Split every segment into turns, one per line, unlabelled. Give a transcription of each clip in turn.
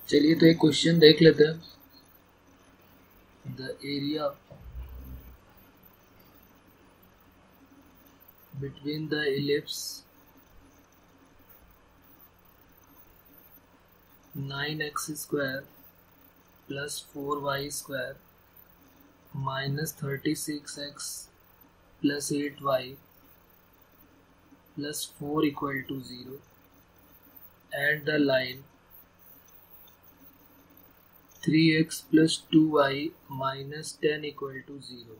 चलिए तो एक क्वेश्चन देख लेते हैं। The area between the ellipse 9x square plus 4y square minus 36x plus 8y plus 4 equal to 0 and the line 3x plus 2y minus 10 equal to 0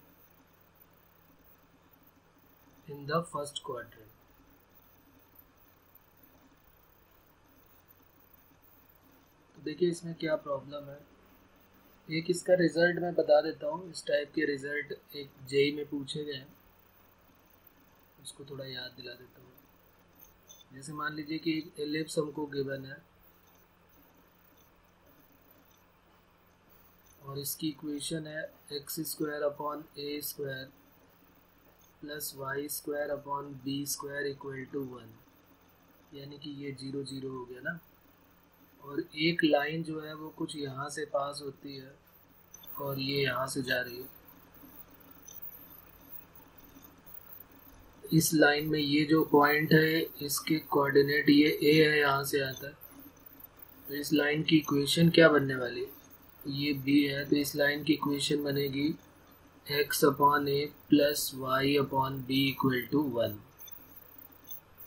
in the first quadrant. तो देखिए इसमें क्या problem है। एक इसका result मैं बता देता हूँ। इस टाइप के रिजल्ट एक जेई में पूछे गए हैं, उसको थोड़ा याद दिला देता हूँ। जैसे मान लीजिए कि एक एलिप्स हमको गिवन है और इसकी इक्वेशन है x square upon a square plus y square upon b square equal to 1, यानी कि ये 0 0 हो गया ना। और एक लाइन जो है वो कुछ यहाँ से पास होती है और ये यहाँ से जा रही है। इस लाइन में ये जो पॉइंट है इसके कोऑर्डिनेट ये ए है, यहाँ से आता है। तो इस लाइन की इक्वेशन क्या बनने वाली है? ये बी है, तो इस लाइन की इक्वेशन बनेगी x upon a plus y upon b equal to 1।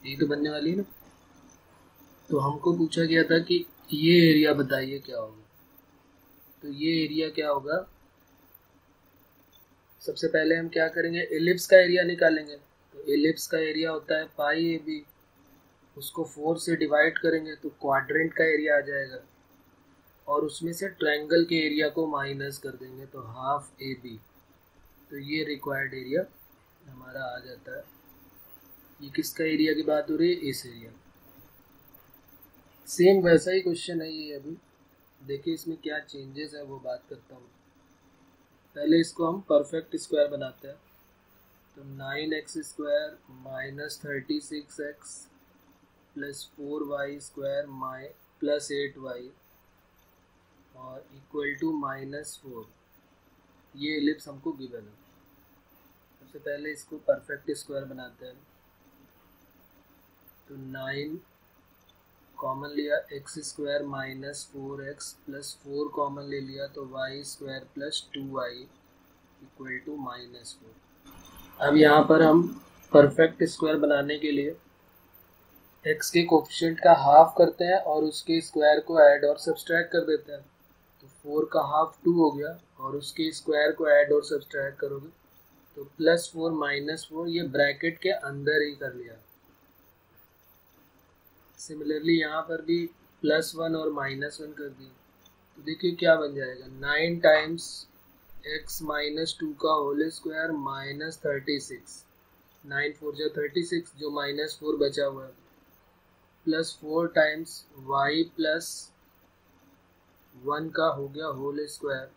यही तो बनने वाली है ना। तो हमको पूछा गया था कि ये एरिया बताइए क्या होगा। तो ये एरिया क्या होगा, सबसे पहले हम क्या करेंगे, एलिप्स का एरिया निकालेंगे। तो एलिप्स का एरिया होता है पाई ए बी, उसको 4 से डिवाइड करेंगे तो क्वाड्रेंट का एरिया आ जाएगा और उसमें से ट्रायंगल के एरिया को माइनस कर देंगे तो हाफ ए बी। तो ये रिक्वायर्ड एरिया हमारा आ जाता है। ये किसका एरिया की बात हो रही है? इस एरिया। सेम वैसा ही क्वेश्चन है ये। अभी देखिए इसमें क्या चेंजेस है वो बात करता हूँ। पहले इसको हम परफेक्ट स्क्वायर बनाते हैं। तो 9x square minus 36x plus 4y square plus 8y और इक्वल टू -4। ये एलिप्स हमको गिवन है। सबसे पहले इसको परफेक्ट स्क्वायर बनाते हैं। तो 9 कॉमन लिया, x square minus 4x plus 4 common ले लिया तो y square plus 2y equal to -4। अब यहाँ पर हम परफेक्ट स्क्वायर बनाने के लिए x के कोफिशिएंट का हाफ करते हैं और उसके स्क्वायर को ऐड और सब्सट्रैक्ट कर देते हैं। तो 4 का हाफ 2 हो गया और उसके स्क्वायर को ऐड और सब्सट्रैक्ट करोगे तो +4 -4, ये ब्रैकेट के अंदर ही कर लिया। सिमिलरली यहाँ पर भी +1 और -1 कर दिया। तो देखिए क्या बन जाएगा, 9 टाइम्स x माइनस 2 का होल स्क्वायर माइनस 36, 9 4 जा 36, जो -4 बचा हुआ है, प्लस 4 टाइम्स y प्लस 1 का हो गया होल स्क्वायर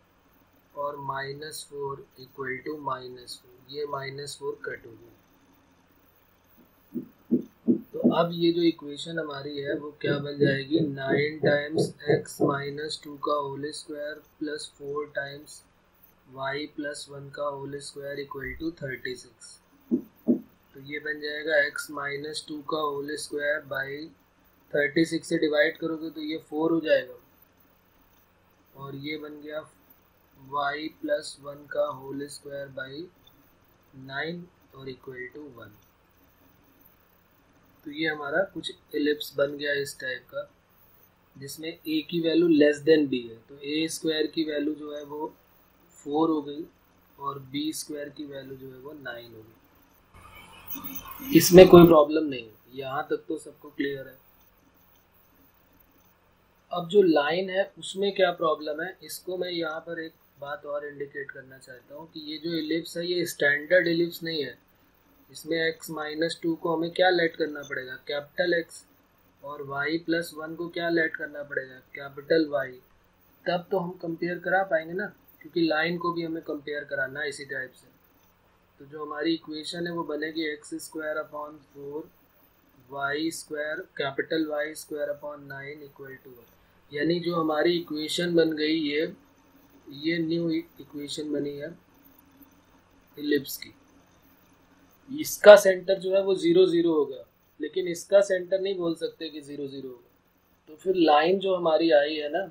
और -4 इक्वल टू -4। ये -4 कट हो गया। तो अब ये जो इक्वेशन हमारी है वो क्या बन जाएगी, 9 टाइम्स x माइनस 2 का whole square plus 4 times y plus 1 का होल स्क्वायर इक्वल टू 36। तो ये बन जाएगा x माइनस 2 का होल स्क्वायर बाई 36 से डिवाइड करोगे तो ये 4 हो जाएगा और ये बन गया y प्लस 1 का होल स्क्वायर बाई 9 और इक्वल टू 1। तो ये हमारा कुछ एलिप्स बन गया इस टाइप का, जिसमें a की वैल्यू लेस देन b है। तो a स्क्वायर की वैल्यू जो है वो 4 हो गई और b स्क्वायर की वैल्यू जो है वो 9 हो गई। इसमें कोई प्रॉब्लम नहीं है, यहाँ तक तो सबको क्लियर है। अब जो लाइन है उसमें क्या प्रॉब्लम है, इसको मैं यहाँ पर एक बात और इंडिकेट करना चाहता हूँ कि ये जो एलिप्स है ये स्टैंडर्ड एलिप्स नहीं है। इसमें x माइनस 2 को हमें क्या लेट करना पड़ेगा, कैपिटल X, और y प्लस 1 को क्या लेट करना पड़ेगा, कैपिटल Y। तब तो हम कंपेयर करा पाएंगे ना, क्योंकि लाइन को भी हमें कंपेयर कराना है इसी टाइप से। तो जो हमारी इक्वेशन है वो बनेगी x square upon 4 y square capital Y square upon 9 equal to 1। यानी जो हमारी इक्वेशन बन गई ये न्यू इक्वेशन बनी है इलिप्स की। इसका सेंटर जो है वो 0 0 होगा, लेकिन इसका सेंटर नहीं बोल सकते कि 0 0 होगा। तो फिर लाइन जो हमारी आई है ना,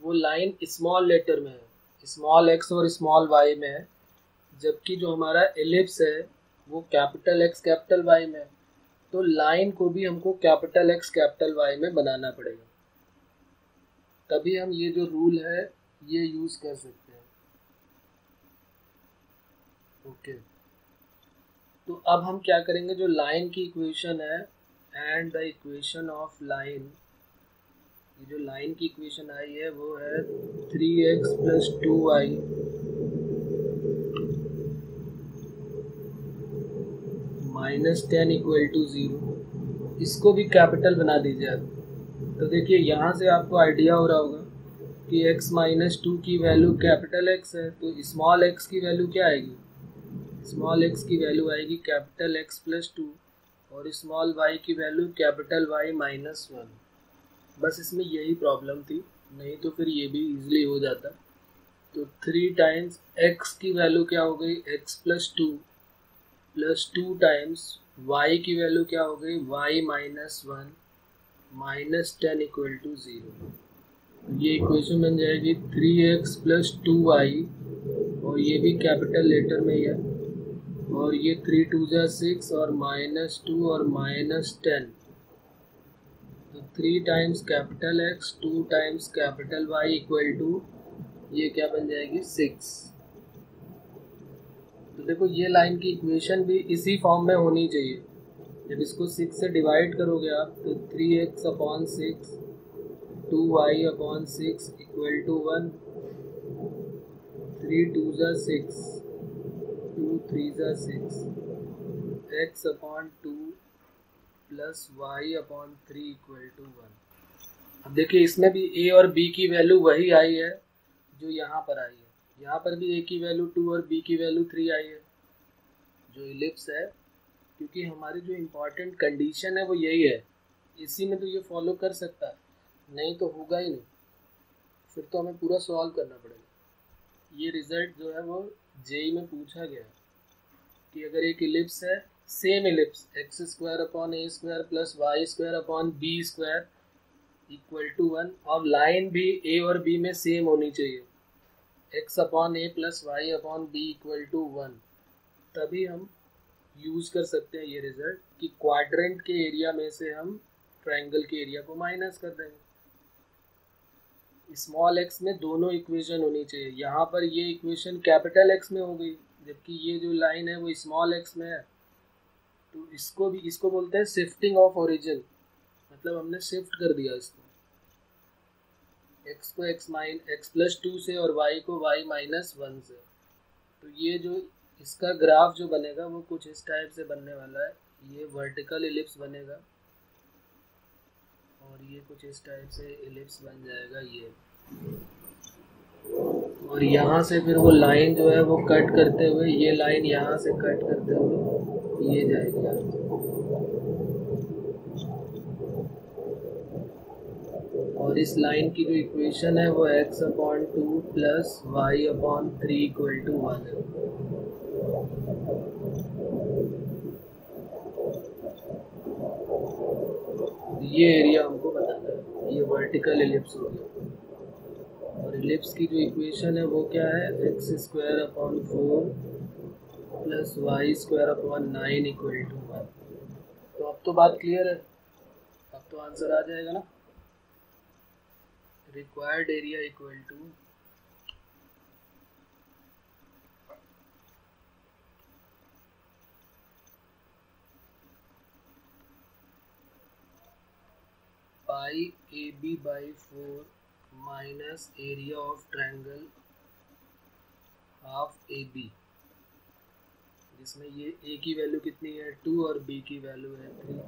वो लाइन स्मॉल लेटर में है, स्मॉल एक्स और स्मॉल वाई में है, जबकि जो हमारा एलिप्स है वो कैपिटल एक्स कैपिटल वाई में है। तो लाइन को भी हमको कैपिटल एक्स कैपिटल वाई में बनाना पड़ेगा, तभी हम ये जो रूल है ये यूज कर सकते हैं। ओके, तो अब हम क्या करेंगे, जो लाइन की इक्वेशन है and the equation of line, ये जो लाइन की इक्वेशन आई है वो है 3x + 2y -10 = 0। इसको भी कैपिटल बना दीजिए आप। तो देखिए यहाँ से आपको आइडिया हो रहा होगा कि x - 2 की वैल्यू कैपिटल x है, तो स्मॉल x की वैल्यू क्या आएगी, स्मॉल x की वैल्यू आएगी कैपिटल x + 2 और स्मॉल y की वैल्यू कैपिटल y -1। बस इसमें यही प्रॉब्लम थी, नहीं तो फिर ये भी इजीली हो जाता। तो 3 टाइम्स x की वैल्यू क्या हो गई, x + 2 प्लस 2 टाइम्स y की वैल्यू क्या हो गई, y -1 -10 = 0। ये इक्वेशन बन जाएगी 3x + 2y, और ये भी कैपिटल लेटर में ही है, और ये 3 2 जा 6 और -2 और -10। तो 3 times capital x 2 times capital y = ये क्या बन जाएगी 6। तो देखो ये लाइन की इक्वेशन भी इसी फॉर्म में होनी चाहिए। जब इसको 6 से डिवाइड करोगे आप तो 3x/6 2y/6 = 1। 3 2 जा 6 2 3 जा 6 x/2 + y/3 = 1। अब देखिए इसमें भी a और b की वैल्यू वही आई है जो यहाँ पर आई है। यहाँ पर भी a की वैल्यू 2 और b की वैल्यू 3 आई है जो इलिप्स है, क्योंकि हमारी जो इम्पोर्टेंट कंडीशन है वो यही है। इसी में तो ये फॉलो कर सकता है, नहीं तो होगा ही नहीं, फिर तो हमें पूरा सॉल्व करना पड़ेगा। ये रिजल्ट जो है वो जेई में पूछा गया कि अगर एक इलिप्स है, same ellipse x² a² + y² b² = 1, और लाइन भी a और b में सेम होनी चाहिए, x/a + y/b = 1, तभी हम यूज कर सकते हैं ये रिजल्ट कि क्वाड्रेंट के एरिया में से हम ट्रायंगल के एरिया को माइनस कर देंगे। स्मॉल x में दोनों इक्वेशन होनी चाहिए। यहाँ पर ये इक्वेशन कैपिटल x में हो गई, जबकि ये जो लाइन है वो स्मॉल x में है। तो इसको बोलते हैं शिफ्टिंग ऑफ ओरिजिन, मतलब हमने शिफ्ट कर दिया इसको, x को x + 2 से और y को y -1 से। तो ये जो इसका ग्राफ जो बनेगा वो कुछ इस टाइप से बनने वाला है। ये वर्टिकल इलिप्स बनेगा और ये कुछ इस टाइप से इलिप्स बन जाएगा ये, और यहाँ से फिर वो लाइन जो है वो कट करते हुए, ये लाइन यहाँ से कट करते हुए ये जाएगी। और इस लाइन की जो इक्वेशन है वो x/2 + y/3 = 1 है। ये एरिया हमको बताना है, ये वर्टिकल इलिप्स हो गया। और इलिप्स की जो इक्वेशन है वो क्या है, x² / 4 + y² / 9 = 1। तो अब तो बात क्लियर है, अब तो आंसर आ जाएगा ना। Required area = pi AB/4 minus area of triangle half AB, जिसमें ये A की वैल्यू कितनी है 2 और B की वैल्यू है 3।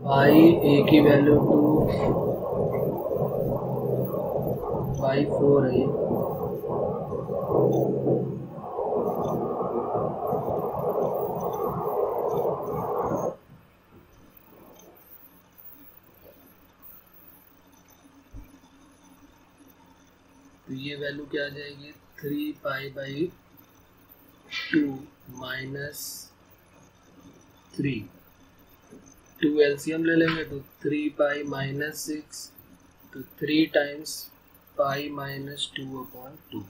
पाई A की वैल्यू 2/4 है। ये वैल्यू क्या आ जाएगी 3π/2 माइनस 3, 2 एलसीएम ले लेंगे तो 3π माइनस 6, तो 3 टाइम्स पाई माइनस 2/2।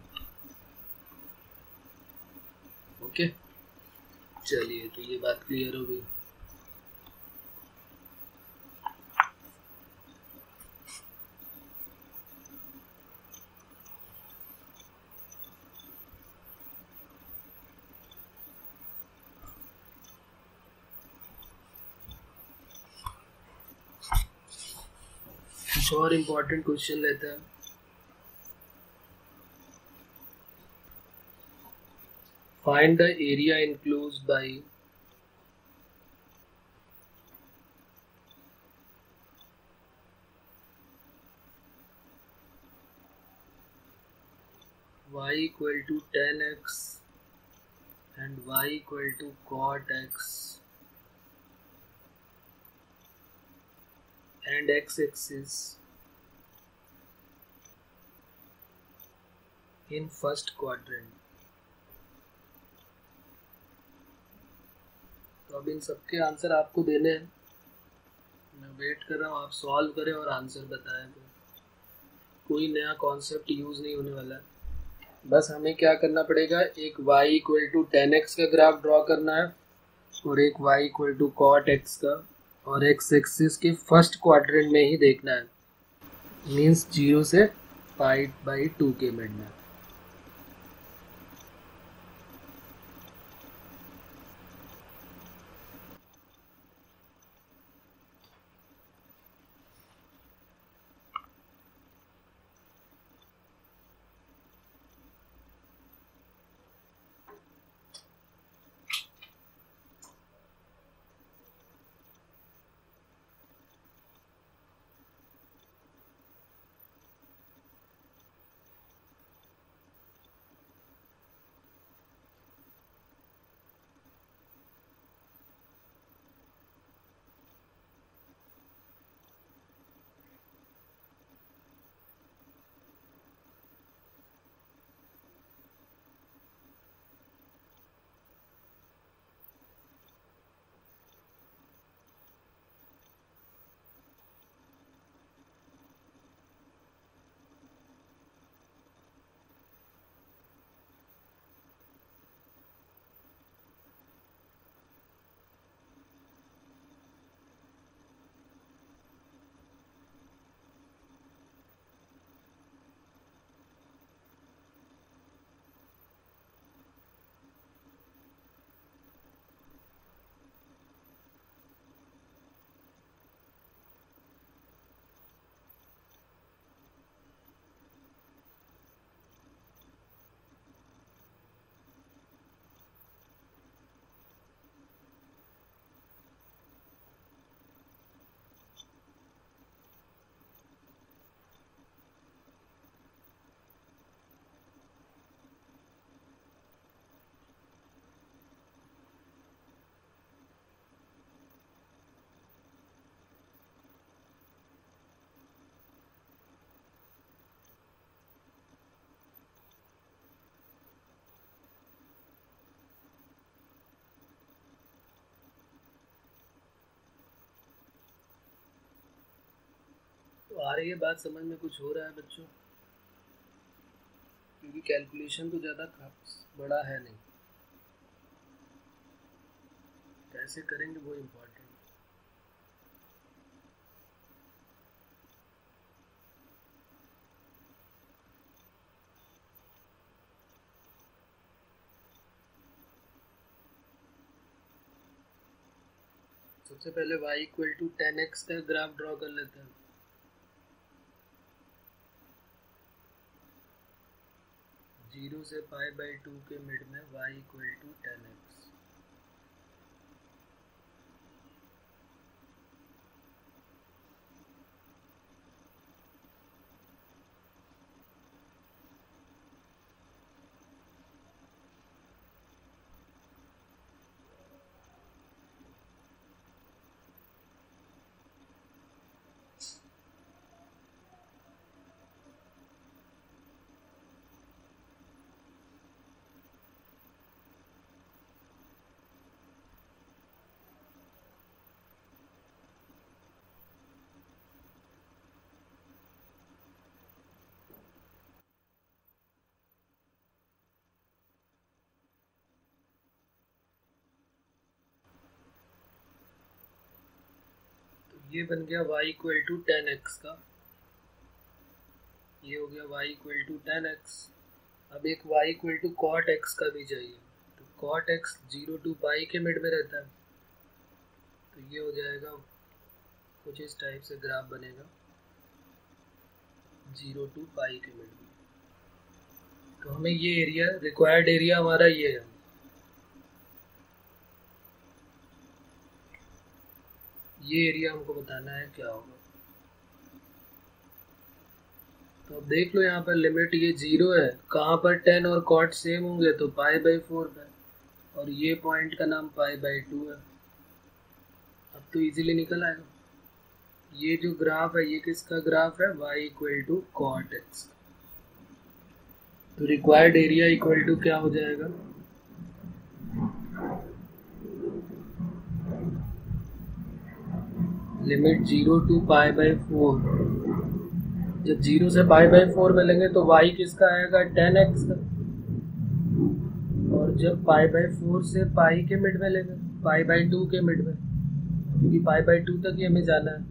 ओके, चलिए तो ये बात क्लियर हो गई। कुछ और इम्पोर्टेंट क्वेश्चन लेते हैं। Find the area enclosed by y equal to 10x and y equal to cot x and x-axis in first quadrant। तो अब इन सबके आंसर आपको देने हैं। मैं वेट कर रहा हूँ आप सॉल्व करें और आंसर बताएं। तो कोई नया कॉन्सेप्ट यूज़ नहीं होने वाला है। बस हमें क्या करना पड़ेगा, एक y इक्वल टू 10x का ग्राफ ड्रॉ करना है और एक y equal to cot x का, और x एक्सिस के फर्स्ट क्वाड्रेंट में ही देखना है, मीन्स 0 से π/2 के मिड में। तो आ रही है बात समझ में, कुछ हो रहा है बच्चों? क्योंकि कैलकुलेशन तो ज़्यादा बड़ा है नहीं, कैसे करेंगे वो इम्पोर्टेंट। सबसे पहले y इक्वल टू 10x का ग्राफ ड्रॉ कर लेते हैं। जीरो से π/2 के मिड में y इक्वल टू 10x। ये बन गया y इक्वल टू 10x का, ये हो गया y इक्वल टू 10x। अब एक y equal to cot x का भी चाहिए, तो cot x 0 टू पाई के मिड में रहता है, तो ये हो जाएगा कुछ इस टाइप से ग्राफ बनेगा 0 टू पाई के मिड में। तो हमें ये एरिया, रिक्वायर्ड एरिया हमारा ये है, ये एरिया हमको बताना है क्या होगा। तो अब देख लो यहाँ पर लिमिट ये 0 है, कहाँ पर 10 और cot सेम होंगे तो π/4 पे, और ये पॉइंट का नाम π/2 है। अब तो इजीली निकल आएगा। ये जो ग्राफ है ये किसका ग्राफ है, y equal to cot x। तो रिक्वायर्ड एरिया इक्वल टू क्या हो जाएगा, लिमिट 0 टू π/4। जब 0 से π/4 मिलेंगे तो y किसका आएगा, 10x का, और जब π/4 से पाई के मिड में लेंगे, π/2 के मिड में, क्योंकि π/2 तक ही हमें जाना है,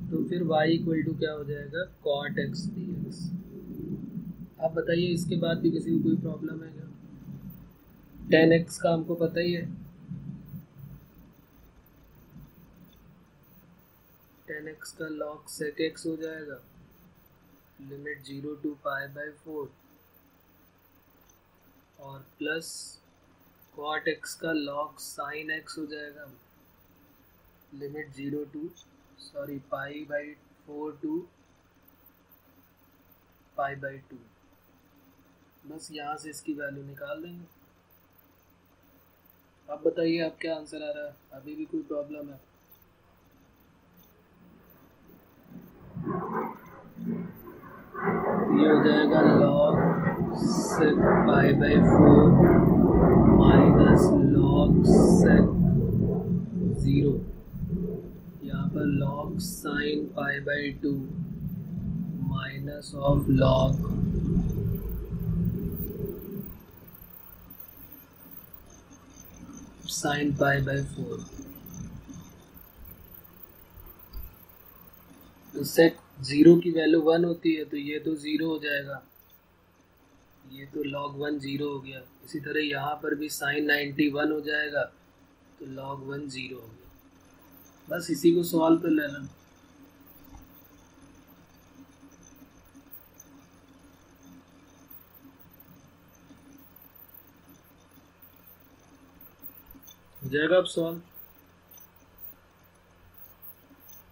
तो फिर y इक्वल टू क्या हो जाएगा, cot x dx। आप बताइए इसके बाद भी किसी को कोई प्रॉब्लम है क्या? 10x का हमको पता ही है, 10x का log sec x हो जाएगा, लिमिट 0 टू π/4, और प्लस cot x का log sin x हो जाएगा, लिमिट 0 टू π/4 टू π/2। बस यहाँ से इसकी वैल्यू निकाल देंगे। अब बताइए आप क्या आंसर आ रहा है, अभी भी कोई प्रॉब्लम है? ये हो जाएगा log sec π/4 minus log sec 0, यहाँ पर log sin π/2 minus of log sin π/4। तो sec 0 की वैल्यू 1 होती है, तो ये तो 0 हो जाएगा, ये तो log 1 0 हो गया। इसी तरह यहाँ पर भी sin 90 1 हो जाएगा, तो log 1 0 हो गया। बस इसी को सॉल्व कर लेना। हो जाएगा अब सॉल्व।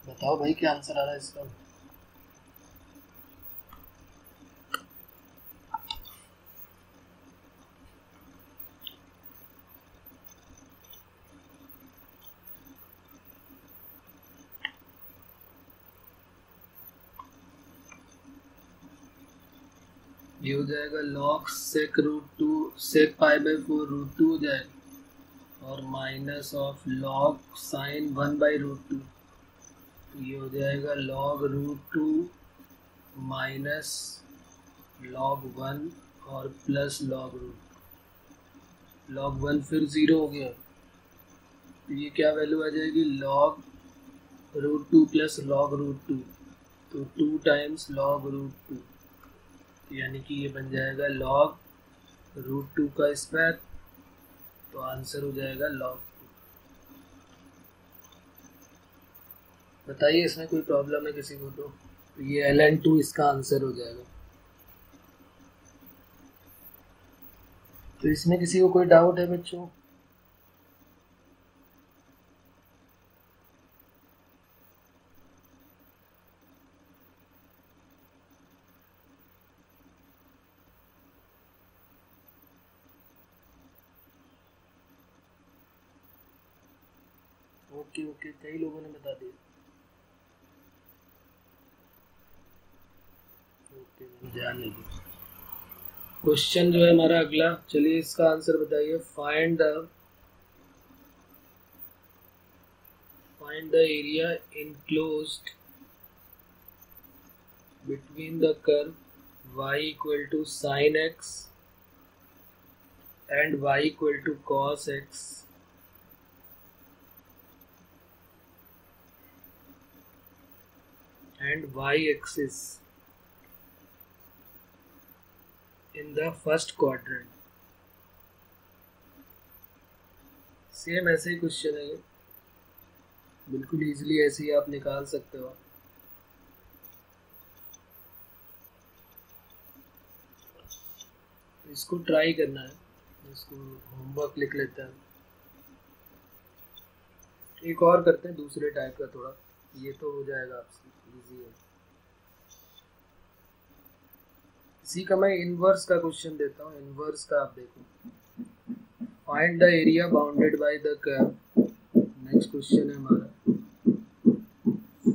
बताओ भाई क्या आंसर आ रहा है इसका? ये हो जाएगा log sec √2 sec π/4 √2 हो जाएगा, और माइनस ऑफ log sin 1/√2, ये हो जाएगा log √2 माइनस log 1 और प्लस log √2। log 1 फिर 0 हो गया, तो ये क्या वैल्यू आ जाएगी, log √2 प्लस log √2, तो 2 टाइम्स log √2, यानी कि ये बन जाएगा log √2 का स्क्वायर, तो आंसर हो जाएगा log 2। बताइए इसमें कोई प्रॉब्लम है किसी को? तो ये ln2 इसका आंसर हो जाएगा। तो इसमें किसी को कोई डाउट है बच्चों? ओके, कई लोगों ने बता दिया। ओके, ध्यान लीजिए। क्वेश्चन जो है हमारा अगला, चलिए इसका आंसर बताइए। Find the area enclosed between the curve y equal to sin x and y equal to cos x and y-axis in the first quadrant. Same ऐसे ही क्वेश्चन है ये, बिल्कुल इजीली ऐसे ही आप निकाल सकते हो। इसको ट्राई करना है, इसको होमवर्क लिख लेते हैं। एक और करते हैं दूसरे टाइप का, थोड़ा ये तो हो जाएगा आपसे, इजी है। इसी का मैं इनवर्स का क्वेश्चन देता हूँ। इनवर्स का आप देखो, find the area bounded by the curve. Next question है हमारा,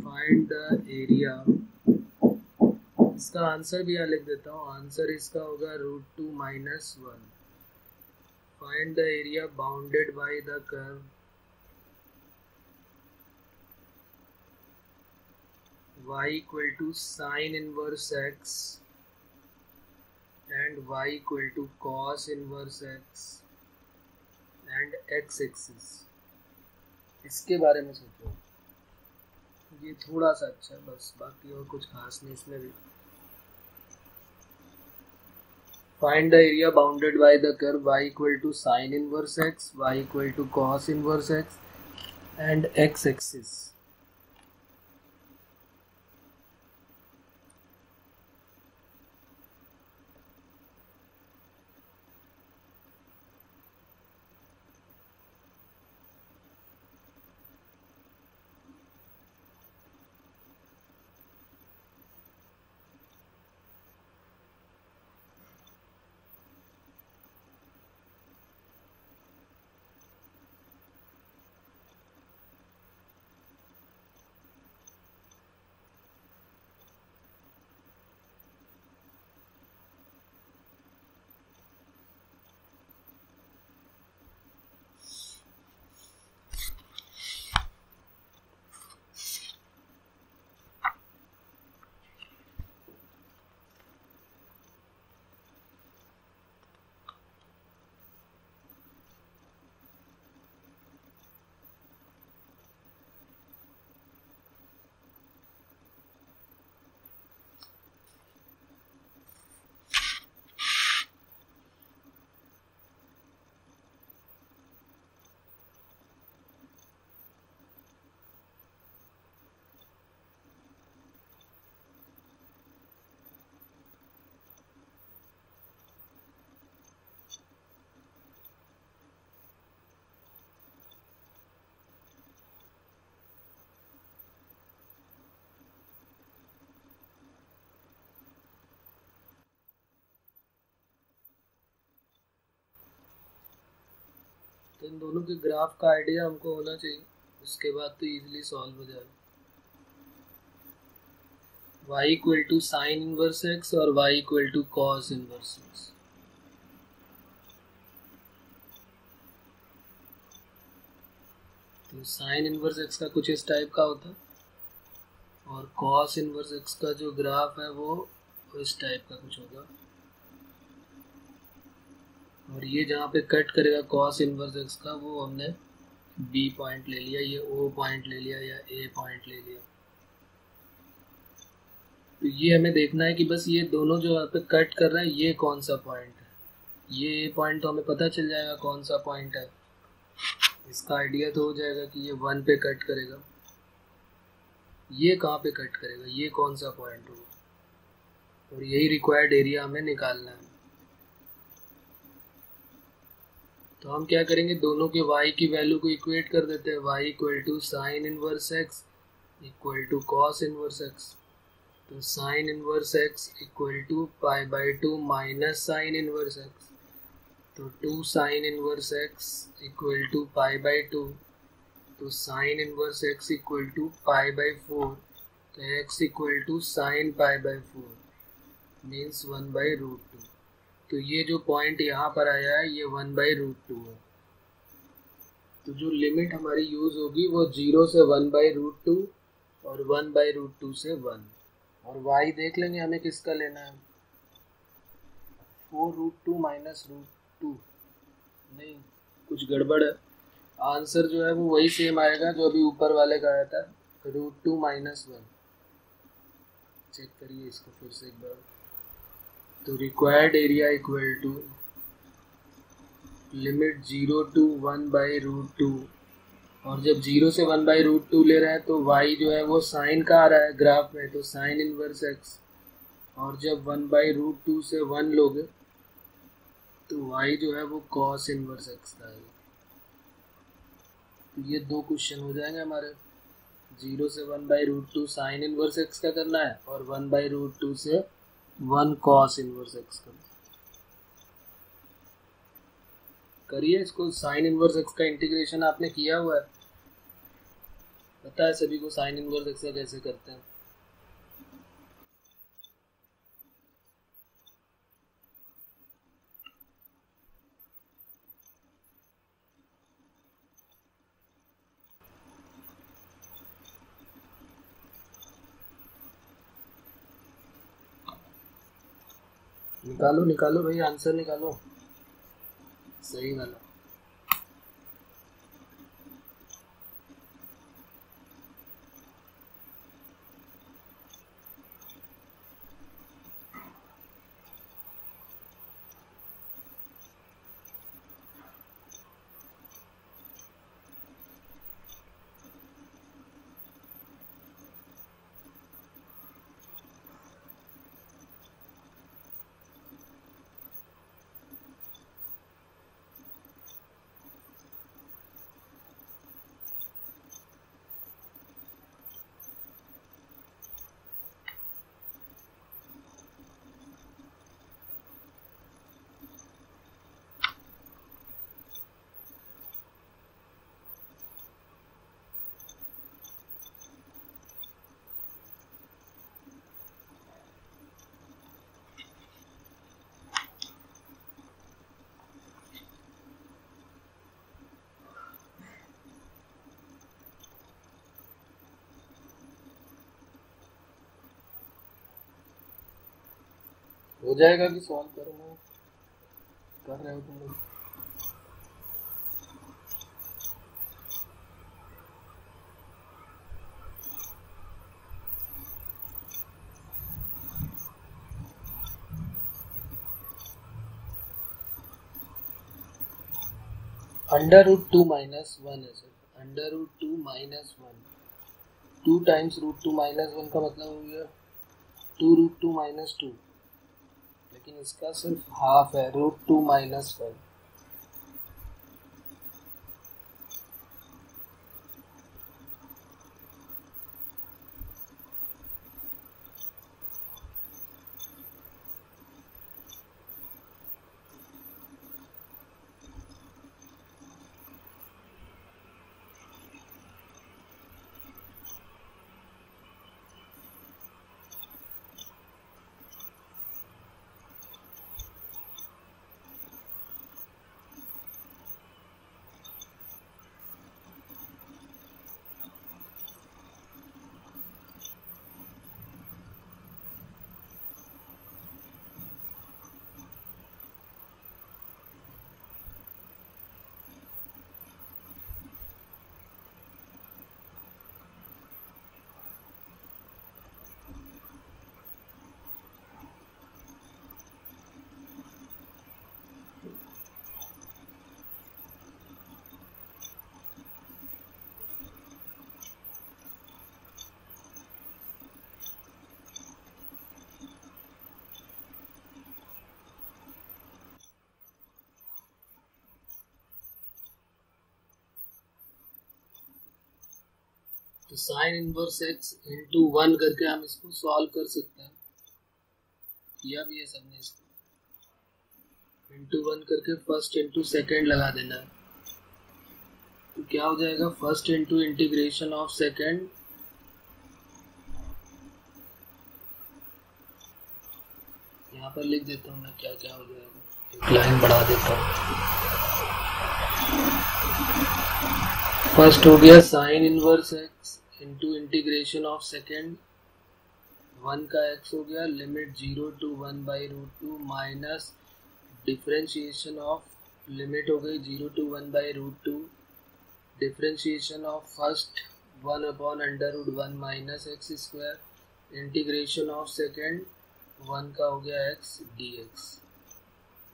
फाइंड द एरिया। इसका आंसर भी यहाँ लिख देता हूँ। आंसर इसका होगा √2 - 1। Find the area bounded by the curve y equal to sin inverse x and y equal to cos inverse x and x axis। इसके बारे में सोचो, ये थोड़ा सा अच्छा है बस, बाकी और कुछ खास नहीं इसमें भी। Find the area bounded by the curve y equal to sin inverse x, y equal to cos inverse x and x axis। तो इन दोनों के ग्राफ का आइडिया हमको होना चाहिए, उसके बाद तो इजीली सॉल्व हो जाएगा। y equal to sin inverse x और y equal to cos inverse x। तो sin inverse x का कुछ इस टाइप का होता है और cos inverse x का जो ग्राफ है वो इस टाइप का कुछ होगा। और ये जहाँ पे कट करेगा cos इनवर्स x का, वो हमने B पॉइंट ले लिया, ये O पॉइंट ले लिया या A पॉइंट ले लिया। तो ये हमें देखना है कि बस ये दोनों जो यहाँ पे कट कर रहा है ये कौन सा पॉइंट है। ये A पॉइंट तो हमें पता चल जाएगा कौन सा पॉइंट है, इसका आइडिया तो हो जाएगा कि ये 1 पे कट करेगा। ये कहाँ पे कट करेगा, ये कौन सा पॉइंट होगा, और यही रिक्वायर्ड एरिया हमें निकालना है। तो हम क्या करेंगे, दोनों के y की वैल्यू को इक्वेट कर देते हैं। y equal to sine inverse x equal to cos inverse x। तो sine inverse x equal to π/2 minus sine inverse x। तो 2 sine inverse x equal to π/2। तो sine inverse x equal to π/4। तो x equal to sine π/4 means 1/√2। तो ये जो point यहाँ पर आया है ये 1/√2 है। तो जो लिमिट हमारी यूज होगी वो 0 से 1/√2 और 1/√2 से 1। और y देख लेंगे हमें किसका लेना है, 4√2 माइनस √2। नहीं, कुछ गड़बड़ है। आंसर जो है वो वही सेम आएगा जो अभी ऊपर वाले का आया था, √2 - 1। चेक करिए इसको फिर से एक बार। तो required area equal to limit 0 to 1/√2, और जब 0 से 1/√2 ले रहे हैं तो y जो है वो साइन का आ रहा है ग्राफ में, तो साइन इनवर्स x, और जब 1/√2 से 1 लोगे तो y जो है वो कॉस इनवर्स x का है। तो ये 2 क्वेश्चन हो जाएंगे हमारे। 0 से 1/√2 साइन इनवर्स x का करना है, और 1/√2 से 1 कॉस इनवर्स x का। करिए इसको। साइन इनवर्स x का इंटीग्रेशन आपने किया हुआ है, पता है सभी को साइन इनवर्स x का कैसे करते हैं। निकालो निकालो भाई, आंसर निकालो सही वाला। हो जाएगा कि सॉल्व करूँगा, कर रहे हो तुम लोग? √2 माइनस 1 है सर। √2 माइनस 1, 2 टाइम्स √2 माइनस 1 का मतलब हो गया 2√2 माइनस 2, लेकिन इसका सिर्फ हाफ है, √2 माइनस 5। तो साइन इनवर्स x इंटू 1 करके हम इसको सॉल्व कर सकते हैं, किया भी है सबने। इसको इंटू 1 करके फर्स्ट इंटू सेकेंड लगा देना है, तो क्या हो जाएगा first into integration of second, यहाँ पर लिख देता हूँ मैं क्या क्या हो जाएगा, एक लाइन बढ़ा देता हूँ। फर्स्ट हो गया sign inverse x into integration of second 1 का x हो गया, limit 0 to 1/√2 minus differentiation of, limit हो गई 0 to 1/√2, differentiation of first 1/√1 minus x square integration of second 1 का हो गया x dx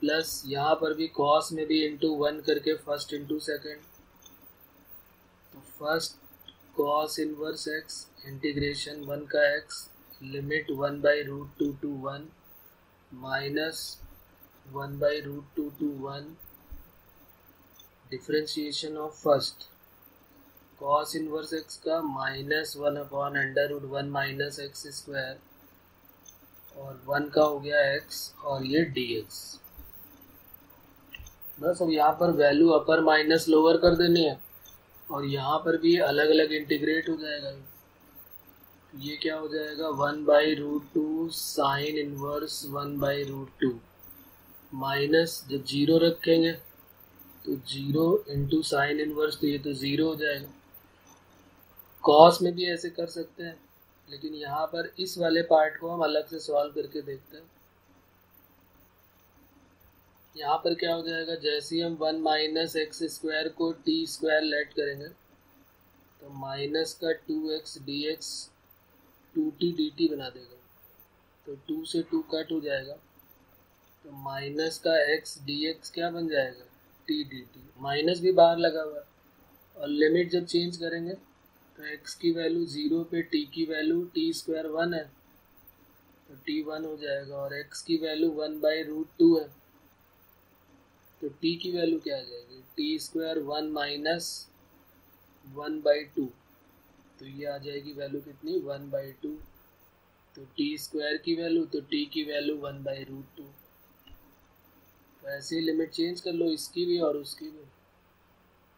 प्लस यहाँ पर भी कॉस में भी इंटू 1 करके फर्स्ट इंटू सेकेंड, तो first cos inverse x integration 1 का x limit 1/√2 to 1 minus 1/√2 to 1 differentiation of first cos inverse x का -1/√1 माइनस एक्स स्क्वायर और 1 का हो गया x और ये dx। बस अब यहाँ पर वैल्यू अपर माइनस लोअर कर देनी है और यहाँ पर भी अलग अलग इंटीग्रेट हो जाएगा। ये क्या हो जाएगा 1/√2 साइन इनवर्स 1/√2 माइनस जब जीरो रखेंगे तो 0 इंटू साइन इनवर्स, तो ये तो 0 हो जाएगा। कॉस में भी ऐसे कर सकते हैं, लेकिन यहाँ पर इस वाले पार्ट को हम अलग से सॉल्व करके देखते हैं। यहाँ पर क्या हो जाएगा, जैसे ही हम 1 माइनस एक्स स्क्वायर को टी स्क्वायर लेट करेंगे तो माइनस का 2x dx 2t dt बना देगा, तो 2 से 2 कट हो जाएगा, तो माइनस का x dx क्या बन जाएगा t dt, माइनस भी बाहर लगा हुआ है। और लिमिट जब चेंज करेंगे तो x की वैल्यू 0 पे t की वैल्यू t स्क्वायर 1 है, तो t 1 हो जाएगा, और x की वैल्यू 1/√2 है, तो t की वैल्यू क्या आ जाएगी t स्क्वायर 1 माइनस 1/2, तो ये आ जाएगी वैल्यू कितनी 1/2, तो t स्क्वायर की वैल्यू, तो t की वैल्यू 1/√2। तो ऐसे लिमिट चेंज कर लो, इसकी भी और उसकी भी।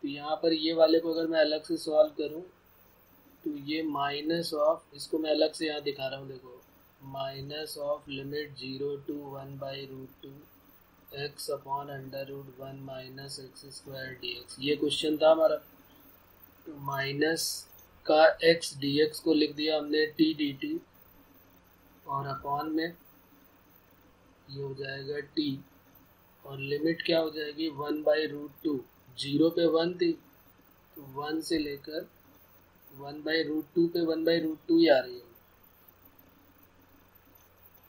तो यहाँ पर ये वाले को अगर मैं अलग से सॉल्व करूँ तो ये माइनस ऑफ, इसको मैं अलग से यहाँ दिखा रहा हूँ, देखो minus of limit 0 to 1/√2 x upon √1 minus x square dx, ये क्वेश्चन था हमारा। तो माइनस का x dx को लिख दिया हमने t dt, और अपॉन में ये हो जाएगा t, और लिमिट क्या हो जाएगी 1/√2, 0 पे 1 थी तो 1 से लेकर 1/√2 पे 1/√2 ही आ रही है,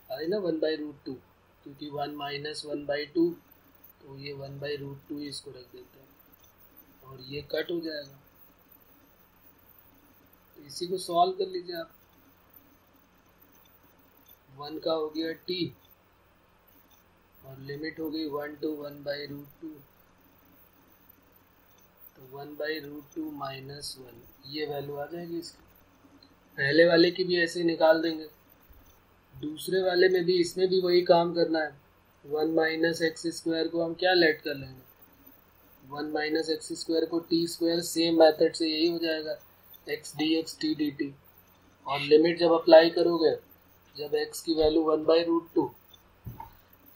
आ रही ना 1/√2, क्योंकि 1 माइनस 1/2, तो ये 1/√2 इसको रख देते हैं और ये कट हो जाएगा। तो इसी को सॉल्व कर लीजिए आप। 1 का हो गया t और लिमिट हो गई 1 to 1/√2, तो 1/√2 माइनस 1, ये वैल्यू आ जाएगी इसकी। पहले वाले की भी ऐसे निकाल देंगे, दूसरे वाले में भी, इसमें भी वही काम करना है। 1 माइनस एक्स स्क्वायर को हम क्या लेट कर लेंगे, 1 माइनस एक्स स्क्वायर को टी स्क्वायर, सेम मेथड से यही हो जाएगा x dx t dt, और लिमिट जब अप्लाई करोगे, जब x की वैल्यू 1/√2,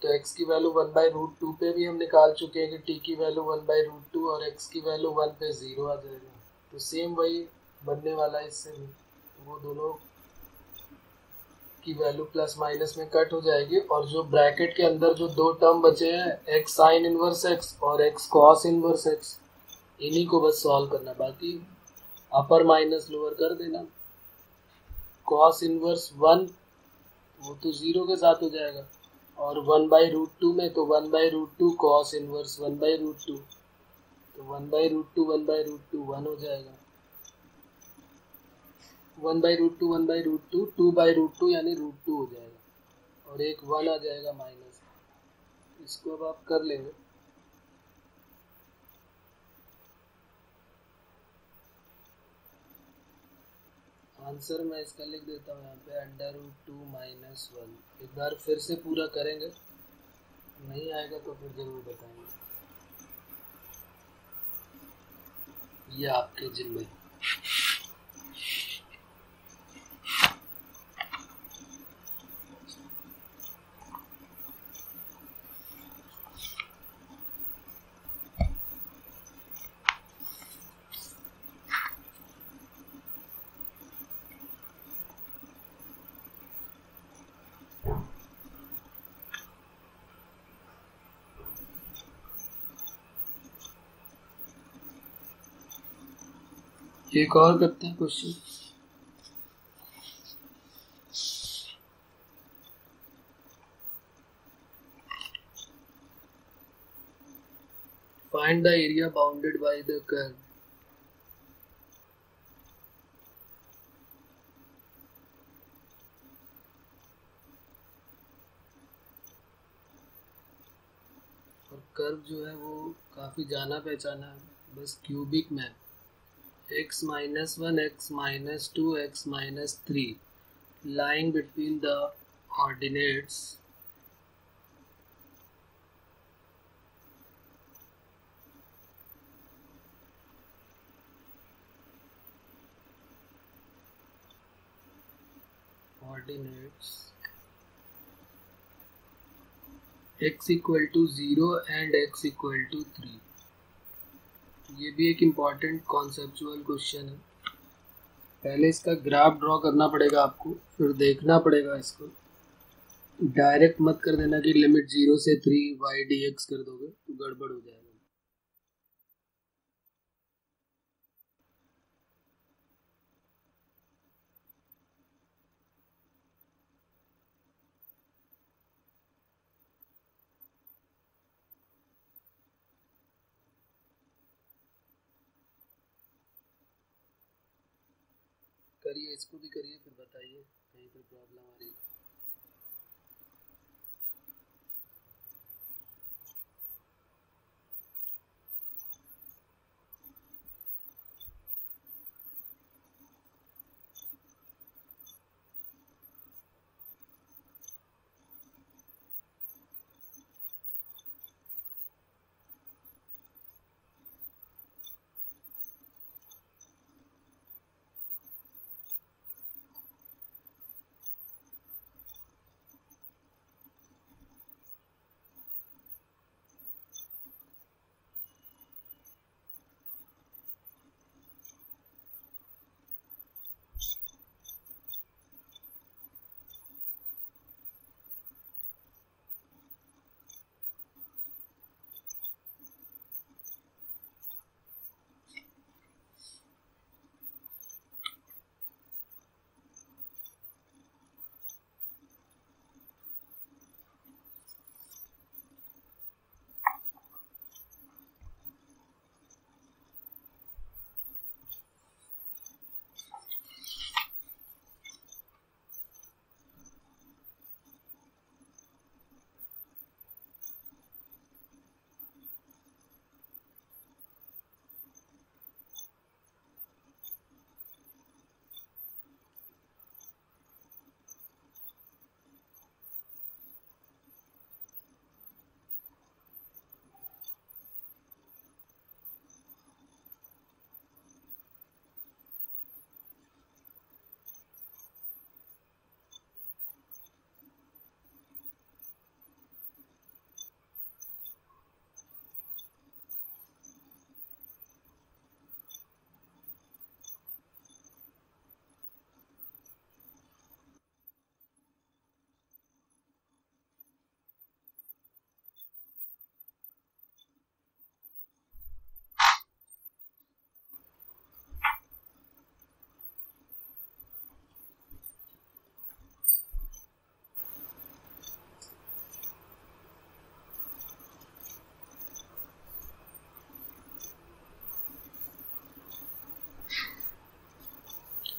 तो x की वैल्यू 1/√2 पे भी हम निकाल चुके हैं कि t की वैल्यू 1/√2 और x की वैल्यू 1 पे 0 आ जाएगा, तो सेम वही बनने वाला है इससे भी। तो वो दोनों की वैल्यू प्लस माइनस में कट हो जाएगी, और जो ब्रैकेट के अंदर जो दो टर्म बचे हैं x साइन इनवर्स x और x कॉस इनवर्स x, इन्हीं को बस सॉल्व करना, बाकी अपर माइनस लोअर कर देना। कॉस इनवर्स 1 वो तो 0 के साथ हो जाएगा, और 1/√2 में तो 1/√2 कॉस इनवर्स 1/√2, तो 1/√2 1/√2 1 हो जाएगा, 1/√2 1/√2 2/√2 यानी √2 हो जाएगा, और एक 1 आ जाएगा माइनस। इसको अब आप कर लेंगे। आंसर मैं इसका लिख देता हूँ यहाँ पे √2 माइनस 1। एक बार फिर से पूरा करेंगे, नहीं आएगा तो फिर जरूर बताएंगे, ये आपके जिम्मे। एक और करते हैं question. Find the area bounded by the curve. और कर्व जो है वो काफ़ी जाना पहचाना है, बस क्यूबिक में x minus 1, x minus 2, x minus 3 lying between the ordinates x equal to 0 and x equal to 3. ये भी एक इम्पॉर्टेंट कॉन्सेप्चुअल क्वेश्चन है। पहले इसका ग्राफ ड्रॉ करना पड़ेगा आपको, फिर देखना पड़ेगा इसको। डायरेक्ट मत कर देना कि लिमिट 0 से 3 y dx कर दोगे तो गड़बड़ हो जाएगा। करिए, इसको भी करिए, फिर बताइए कहीं पर प्रॉब्लम आ रही है।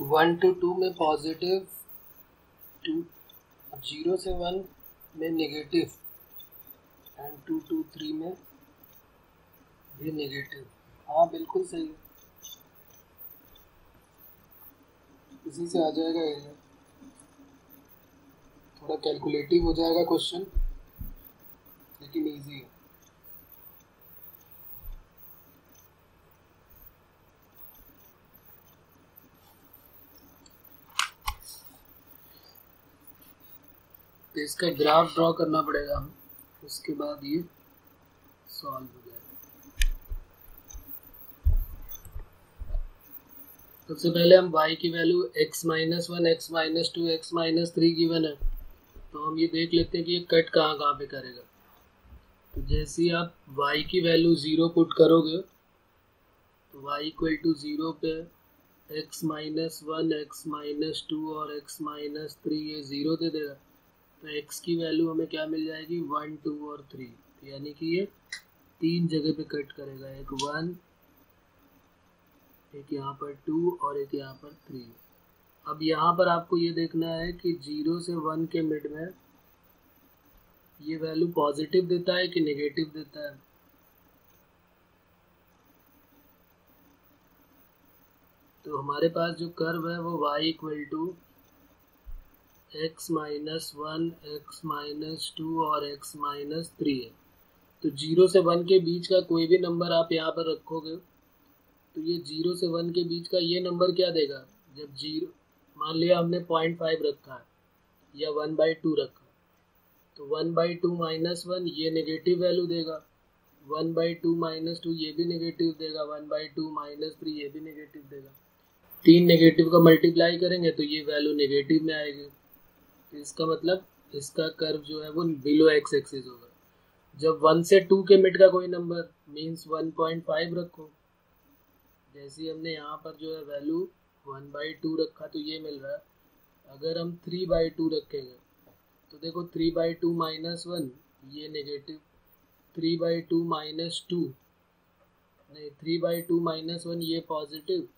वन टू टू में पॉजिटिव, 0 से 1 में नेगेटिव एंड 2 to 3 में भी नेगेटिव। हाँ बिल्कुल सही है, इसी से आ जाएगा एरिया। थोड़ा कैलकुलेटिव हो जाएगा क्वेश्चन, लेकिन इजी है। तो इसका ग्राफ ड्रॉ करना पड़ेगा हमें, उसके बाद ये सॉल्व हो जाएगा। सबसे पहले हम y की value x minus 1, x minus 2, x minus 3 given है, तो हम ये देख लेते हैं कि ये कट कहाँ कहाँ पे करेगा। तो जैसे ही आप y की वैल्यू 0 पुट करोगे तो y इक्वल टू 0 पे x minus 1, x minus 2 और x minus 3 ये 0 दे देगा। तो x की वैल्यू हमें क्या मिल जाएगी, 1, 2 और 3, यानी कि ये 3 जगह पे कट करेगा, एक 1, एक यहाँ पर 2 और एक यहाँ पर 3। अब यहाँ पर आपको ये देखना है कि 0 से 1 के मिड में ये वैल्यू पॉजिटिव देता है कि नेगेटिव देता है। तो हमारे पास जो कर्व है वो y equal to x minus 1, x minus 2 और x माइनस 3 है। तो 0 से 1 के बीच का कोई भी नंबर आप यहाँ पर रखोगे तो ये 0 से 1 के बीच का ये नंबर क्या देगा, जब 0 मान लिया हमने 0.5 रखा है या 1/2 रखा, तो 1/2 माइनस 1 ये नेगेटिव वैल्यू देगा, 1/2 माइनस 2 ये भी नेगेटिव देगा, 1/2 माइनस 3 ये भी नेगेटिव देगा। 3 नेगेटिव का मल्टीप्लाई करेंगे तो ये वैल्यू नेगेटिव में आएगी। तो इसका मतलब इसका कर्व जो है वो बिलो एक्स एक्सिस होगा। जब 1 से 2 के मिड का कोई नंबर मीन्स 1.5 रखो, जैसे ही हमने यहाँ पर जो है वैल्यू 1/2 रखा तो ये मिल रहा है। अगर हम 3/2 रखेंगे तो देखो 3/2 माइनस 1 ये नेगेटिव, 3/2 माइनस 2 नहीं, 3/2 माइनस 1 ये पॉजिटिव,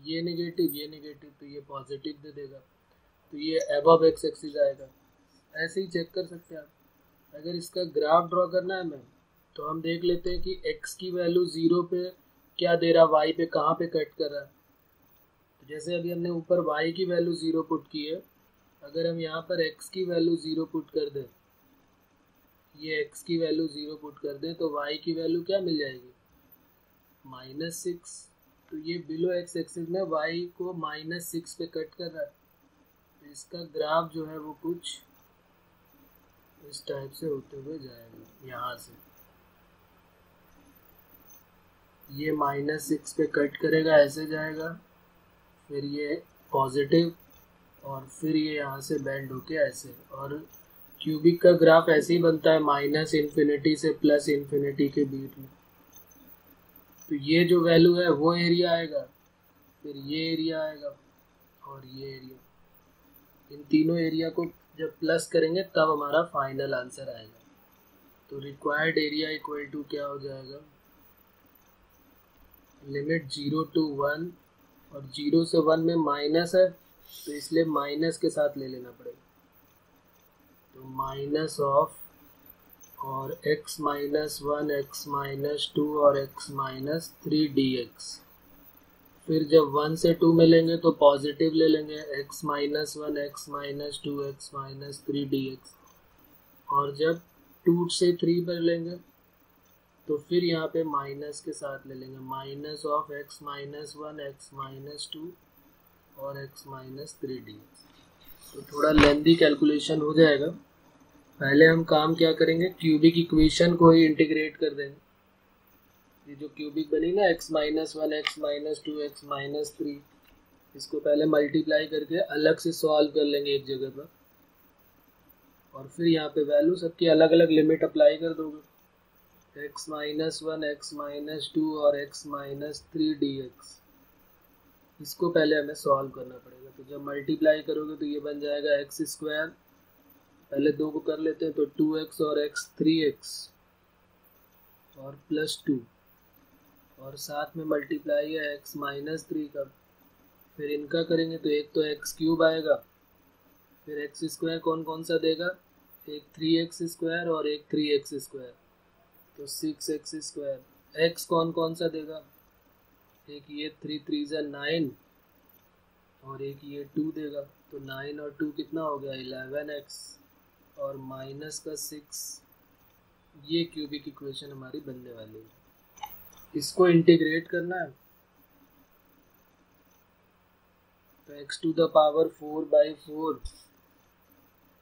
ये नेगेटिव, ये नेगेटिव, तो ये पॉजिटिव दे देगा। तो ये अबव एक्स एक्सिस आएगा। ऐसे ही चेक कर सकते हैं आप। अगर इसका ग्राफ ड्रॉ करना है हमें तो हम देख लेते हैं कि x की वैल्यू 0 पे क्या दे रहा, y पे कहाँ पे कट कर रहा है। तो जैसे अभी हमने ऊपर y की वैल्यू 0 पुट की है, अगर हम यहाँ पर x की वैल्यू 0 पुट कर दें, ये x की वैल्यू 0 पुट कर दें तो y की वैल्यू क्या मिल जाएगी, -6। तो ये बिलो एक्स एक्सिस में y को -6 पे कट कर रहा है। तो इसका ग्राफ जो है वो कुछ इस टाइप से होते हुए जाएगा। यहाँ से ये -6 पे कट करेगा, ऐसे जाएगा, फिर ये पॉजिटिव और फिर ये यहाँ से बेंड होके ऐसे। और क्यूबिक का ग्राफ ऐसे ही बनता है -∞ से +∞ के बीच में। तो ये जो वैल्यू है वो एरिया आएगा, फिर ये एरिया आएगा और ये एरिया। इन तीनों एरिया को जब प्लस करेंगे तब हमारा फाइनल आंसर आएगा। तो रिक्वायर्ड एरिया इक्वल टू क्या हो जाएगा, लिमिट 0 to 1 और 0 से 1 में माइनस है तो इसलिए माइनस के साथ ले लेना पड़ेगा। तो माइनस ऑफ और x माइनस 1, x माइनस 2 और x माइनस 3 dx। फिर जब 1 से 2 में लेंगे तो पॉजिटिव ले लेंगे, x minus 1, x minus 2, x minus 3 dx। और जब 2 से 3 पर लेंगे तो फिर यहाँ पे माइनस के साथ ले लेंगे, minus of x minus 1, x minus 2 और x माइनस 3 dx। तो थोड़ा लेंथी कैलकुलेशन हो जाएगा। पहले हम काम क्या करेंगे, क्यूबिक इक्वेशन को ही इंटीग्रेट कर देंगे। ये जो क्यूबिक बनी ना x minus 1, x minus 2, x minus 3, इसको पहले मल्टीप्लाई करके अलग से सॉल्व कर लेंगे एक जगह पर, और फिर यहाँ पे वैल्यू सबकी अलग अलग लिमिट अप्लाई कर दोगे, x माइनस 1, x माइनस 2 और x माइनस 3 dx। इसको पहले हमें सॉल्व करना पड़ेगा। तो जब मल्टीप्लाई करोगे तो ये बन जाएगा एक्स स्क्वायर, पहले 2 को कर लेते हैं तो 2x और x 3x और +2, और साथ में मल्टीप्लाई है x माइनस 3 का। फिर इनका करेंगे तो एक तो x क्यूब आएगा, फिर x स्क्वायर कौन कौन सा देगा, एक 3x स्क्वायर और एक 3x स्क्वायर, तो 6x स्क्वायर। x कौन कौन सा देगा, एक ये 3 3 9 और एक ये 2 देगा। तो 9 और 2 कितना हो गया, 11x और माइनस का 6। ये क्यूबिक इक्वेशन हमारी बनने वाली है। इसको इंटीग्रेट करना है तो x टू द पावर 4/4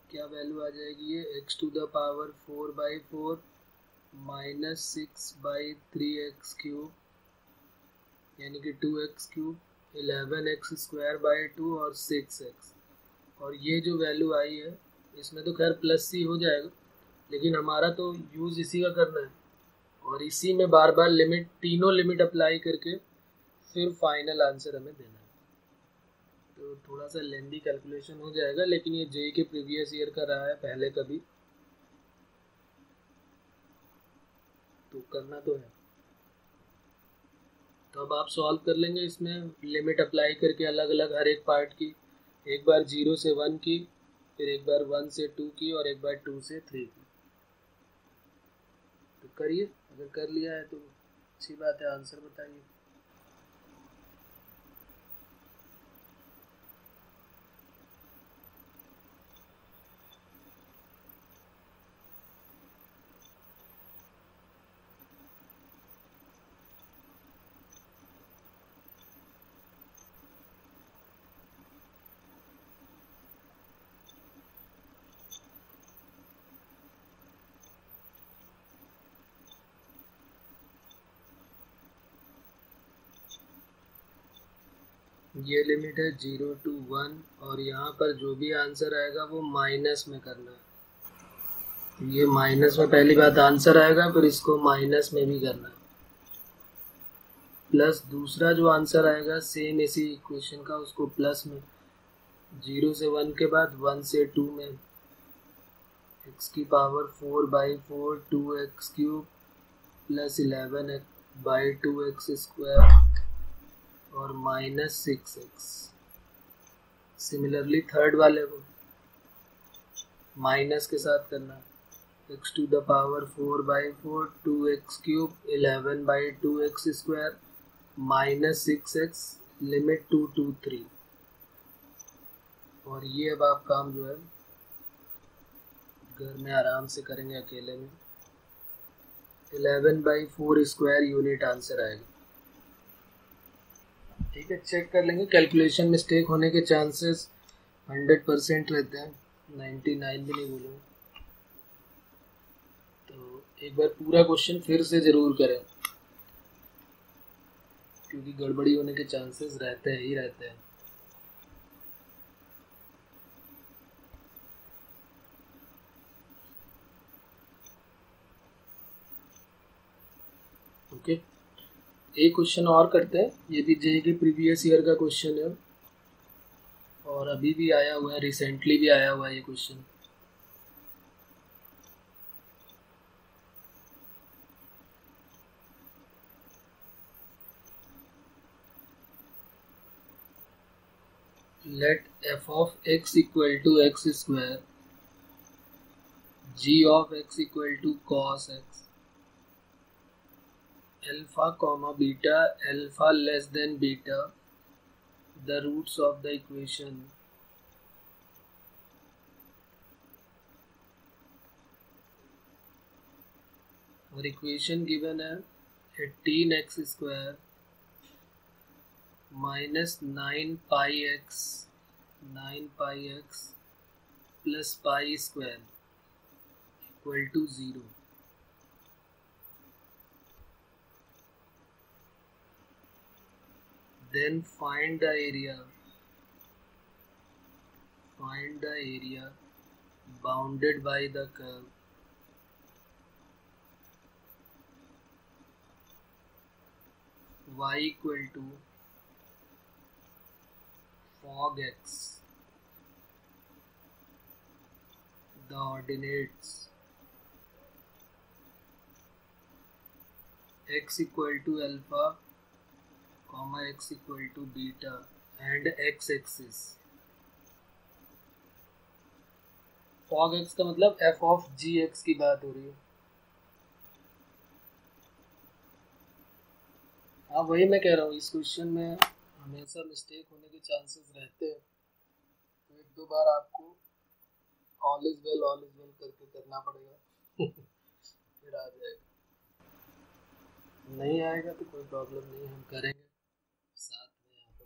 क्या वैल्यू आ जाएगी, ये x to the power 4/4 minus 6/3x cube यानी कि 2x cube, 11x square by 2 और 6x। और ये जो वैल्यू आई है इसमें तो खैर प्लस सी हो जाएगा, लेकिन हमारा तो यूज़ इसी का करना है और इसी में बार बार लिमिट, तीनों लिमिट अप्लाई करके फिर फाइनल आंसर हमें देना है। तो थोड़ा सा लेंदी कैलकुलेशन हो जाएगा, लेकिन ये जेई के प्रीवियस ईयर का रहा है पहले कभी। तो करना तो है। तो अब आप सॉल्व कर लेंगे इसमें लिमिट अप्लाई करके अलग अलग हर एक पार्ट की, एक बार 0 से 1 की, फिर एक बार 1 से 2 की और एक बार 2 से 3 की। तो करिए, अगर कर लिया है तो अच्छी बात है, आंसर बताइए। ये लिमिट है 0 to 1 और यहाँ पर जो भी आंसर आएगा वो माइनस में करना है। ये माइनस में पहली बात आंसर आएगा, फिर इसको माइनस में भी करना है, प्लस दूसरा जो आंसर आएगा सेम इसी इक्वेशन का उसको प्लस में, 0 से 1 के बाद 1 से 2 में x की power 4/4 2x cube plus 11/2x square और माइनस 6x। सिमिलरली थर्ड वाले को माइनस के साथ करना है, x to the power 4/4 2x cube 11/2x square minus 6x limit 2 to 3। और ये अब आप काम जो है घर में आराम से करेंगे अकेले में। 11/4 स्क्वायर यूनिट आंसर आएगा। ठीक है, चेक कर लेंगे, कैलकुलेशन मिस्टेक होने के चांसेस 100% रहते हैं, 99 भी नहीं बोलूँगा। तो एक बार पूरा क्वेश्चन फिर से ज़रूर करें, क्योंकि गड़बड़ी होने के चांसेस रहते हैं ही रहते हैं। ओके, एक क्वेश्चन और करते हैं, ये भी जेईई के प्रीवियस ईयर का क्वेश्चन है और अभी भी आया हुआ है, रिसेंटली भी आया हुआ है ये question. Let f of x equal to x square, g of x equal to cos x, alpha comma beta alpha less than beta, the roots of the equation और इक्वेशन गिवन है 18x square minus 9πx plus pi square equal to 0। Then find the area bounded by the curve y equal to fog x. The ordinates x equal to alpha comma x equal to beta and x axis। fog x का मतलब f of g x की बात हो रही है। हाँ, वही मैं कह रहा हूँ, इस क्वेश्चन में हमेशा मिस्टेक होने के चांसेस रहते हैं, तो एक दो बार आपको ऑल इज वेल करके करना पड़ेगा फिर आ जाएगा। नहीं आएगा तो कोई प्रॉब्लम नहीं, हम करेंगे साथ में यहाँ पर।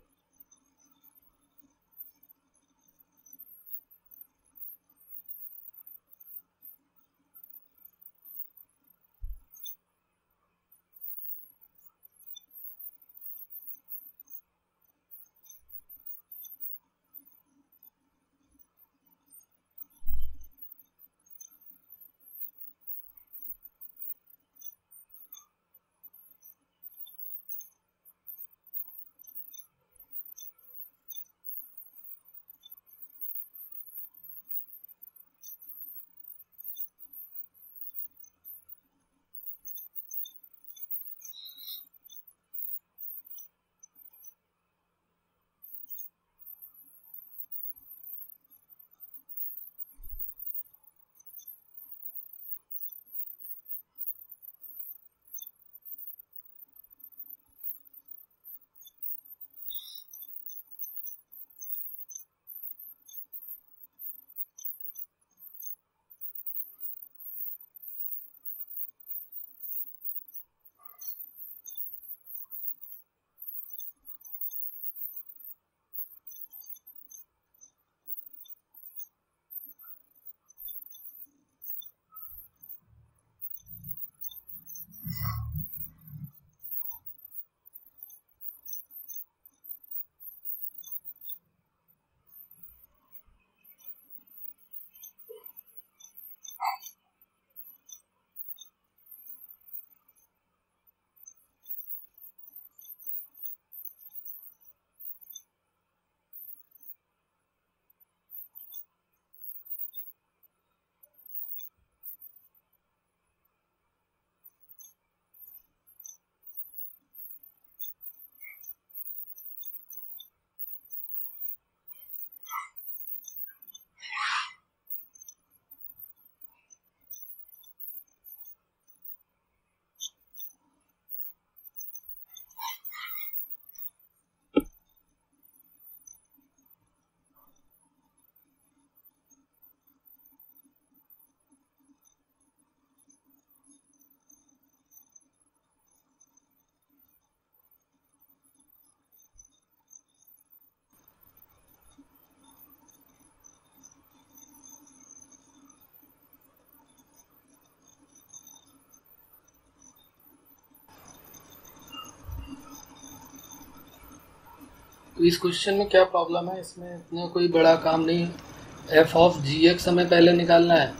इस क्वेश्चन में क्या प्रॉब्लम है, इसमें इतना कोई बड़ा काम नहीं है। एफ ऑफ जी एक्स हमें पहले निकालना है,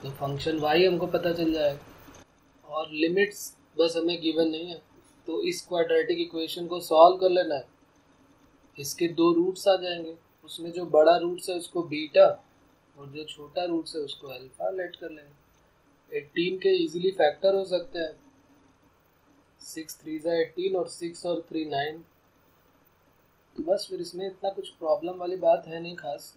तो फंक्शन वाई हमको पता चल जाएगा और लिमिट्स बस हमें गिवन नहीं है, तो इस क्वाड्रेटिक इक्वेशन को सॉल्व कर लेना है। इसके दो रूट्स आ जाएंगे, उसमें जो बड़ा रूट्स है उसको बीटा और जो छोटा रूट्स है उसको अल्फा लेट कर लेंगे। 18 के इजीली फैक्टर हो सकते हैं, 6 3 18 और 6 और 3 9। तो बस फिर इसमें इतना कुछ प्रॉब्लम वाली बात है नहीं खास।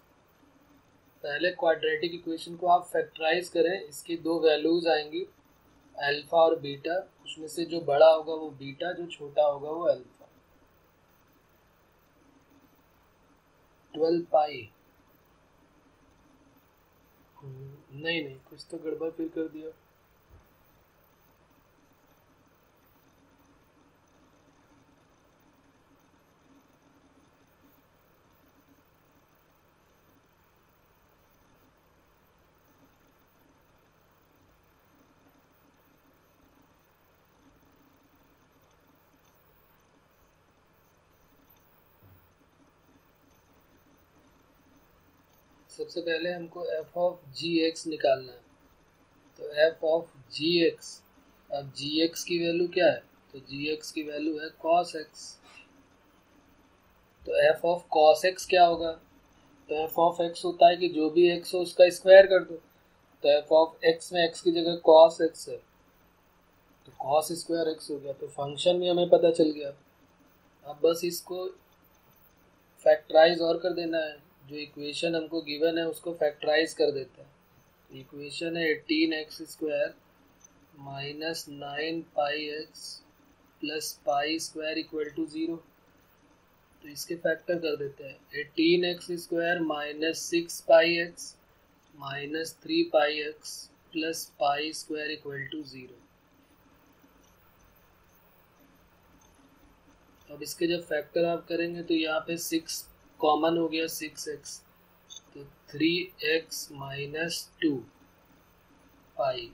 पहले क्वाड्रेटिक इक्वेशन को आप फैक्टराइज करें, इसकी दो वैल्यूज आएंगी अल्फा और बीटा, उसमें से जो बड़ा होगा वो बीटा, जो छोटा होगा वो अल्फा। 12 पाई नहीं कुछ तो गड़बड़ फिर कर दिया। सबसे पहले हमको एफ ऑफ जी एक्स निकालना है, तो एफ ऑफ जी एक्स, अब जी एक्स की वैल्यू क्या है, तो जी एक्स की वैल्यू है कॉस एक्स। तो एफ ऑफ कॉस एक्स क्या होगा, तो एफ ऑफ एक्स होता है कि जो भी एक्स हो उसका स्क्वायर कर दो, तो एफ ऑफ एक्स में एक्स की जगह कॉस एक्स है, तो कॉस स्क्वायर एक्स हो गया, तो फंक्शन भी हमें पता चल गया। अब बस इसको फैक्टराइज और कर देना है, जो इक्वेशन हमको गिवन है उसको फैक्टराइज कर देते हैं। इक्वेशन है 18x² minus 9πx plus pi square equal to 0, तो इसके फैक्टर कर देते हैं। 18x² minus 6πx minus 3πx plus pi square equal to 0। अब इसके जब फैक्टर आप करेंगे तो यहाँ पे 6 कॉमन हो गया, 6x, तो 3x माइनस 2 पाई।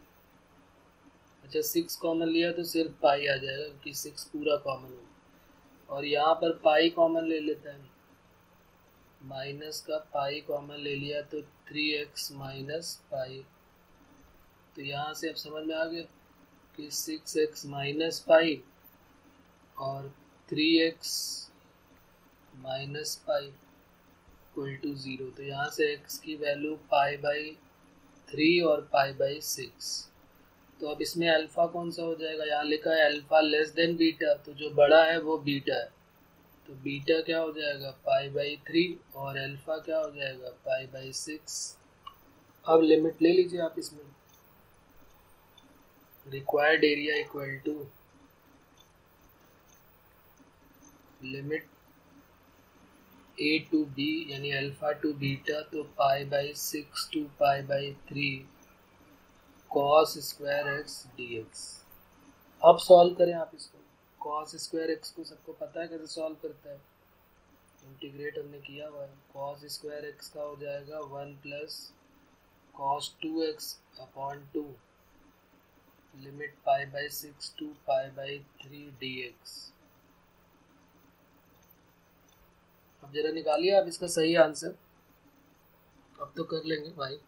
अच्छा 6 कॉमन लिया तो सिर्फ पाई आ जाएगा क्योंकि 6 पूरा कॉमन हो, और यहाँ पर पाई कॉमन ले लेते हैं, माइनस का पाई कॉमन ले लिया तो 3x माइनस पाई। तो यहाँ से अब समझ में आ गया कि 6x माइनस पाई और 3x minus pi equal to 0। तो यहाँ से x की वैल्यू π/3 और π/6। तो अब इसमें अल्फा कौन सा हो जाएगा, यहाँ लिखा है अल्फा लेस देन बीटा, तो जो बड़ा है वो बीटा है, तो बीटा क्या हो जाएगा π/3 और अल्फा क्या हो जाएगा π/6। अब लिमिट ले लीजिए आप इसमें, required area equal to limit a to b यानी अल्फा टू बीटा, तो π/6 to π/3 cos square x dx। अब सॉल्व करें आप इसको, cos स्क्वायर एक्स को सबको पता है कैसे सॉल्व करता है, इंटीग्रेट हमने किया हुआ है। cos स्क्वायर एक्स का हो जाएगा 1 plus cos 2x upon 2 limit π/6 to π/3 dx। अब जरा निकालिए आप इसका सही आंसर, अब तो कर लेंगे भाई।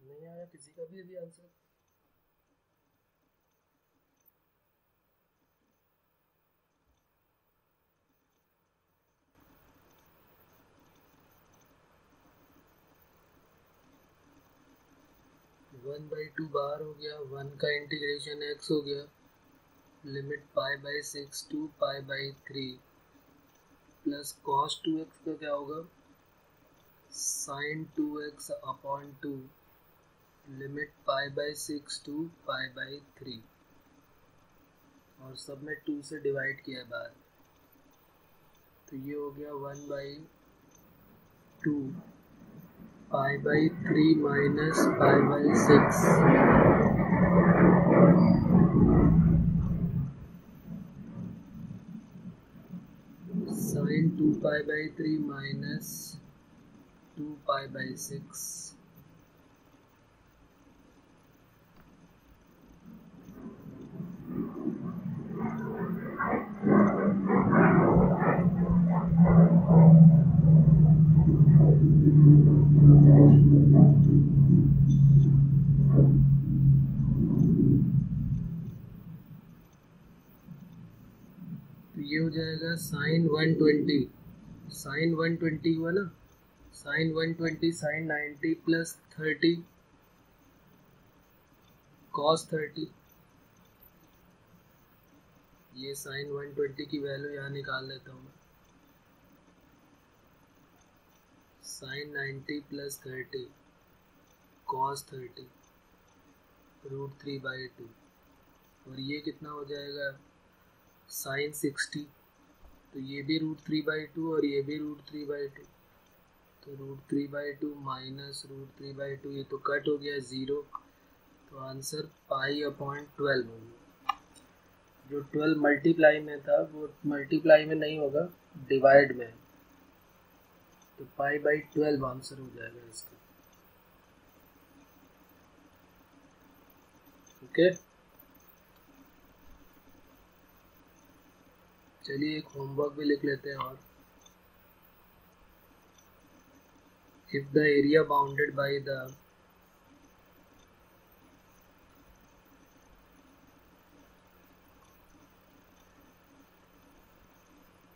नहीं आया किसी का भी अभी आंसर? वन बाई टू बाहर हो गया, वन का इंटीग्रेशन एक्स हो गया, limit pi by 6 to pi by 3 plus cos 2x का क्या होगा, sine 2x upon 2 limit pi by 6 to pi by 3 और सब में 2 से डिवाइड किया है बाहर, तो ये हो गया 1/2 pi by 3 minus pi by 6 sine 2 pi by 3 minus 2 pi by 6 तो ये हो जाएगा साइन 120 हुआ ना, साइन 120 साइन 90 प्लस 30 कॉस 30। ये साइन 120 की वैल्यू यहाँ निकाल लेता हूँ मैं, साइन 90 प्लस 30 कॉस 30 √3/2 और ये कितना हो जाएगा साइन 60, तो ये भी √3/2 और ये भी √3/2, तो √3/2 माइनस √3/2 ये तो कट हो गया 0, तो आंसर π/12 हो गया। जो 12 मल्टीप्लाई में था वो मल्टीप्लाई में नहीं होगा, डिवाइड में है, तो π/12 आंसर हो जाएगा इसका। ओके, चलिए एक होमवर्क भी लिख लेते हैं और if the area bounded by the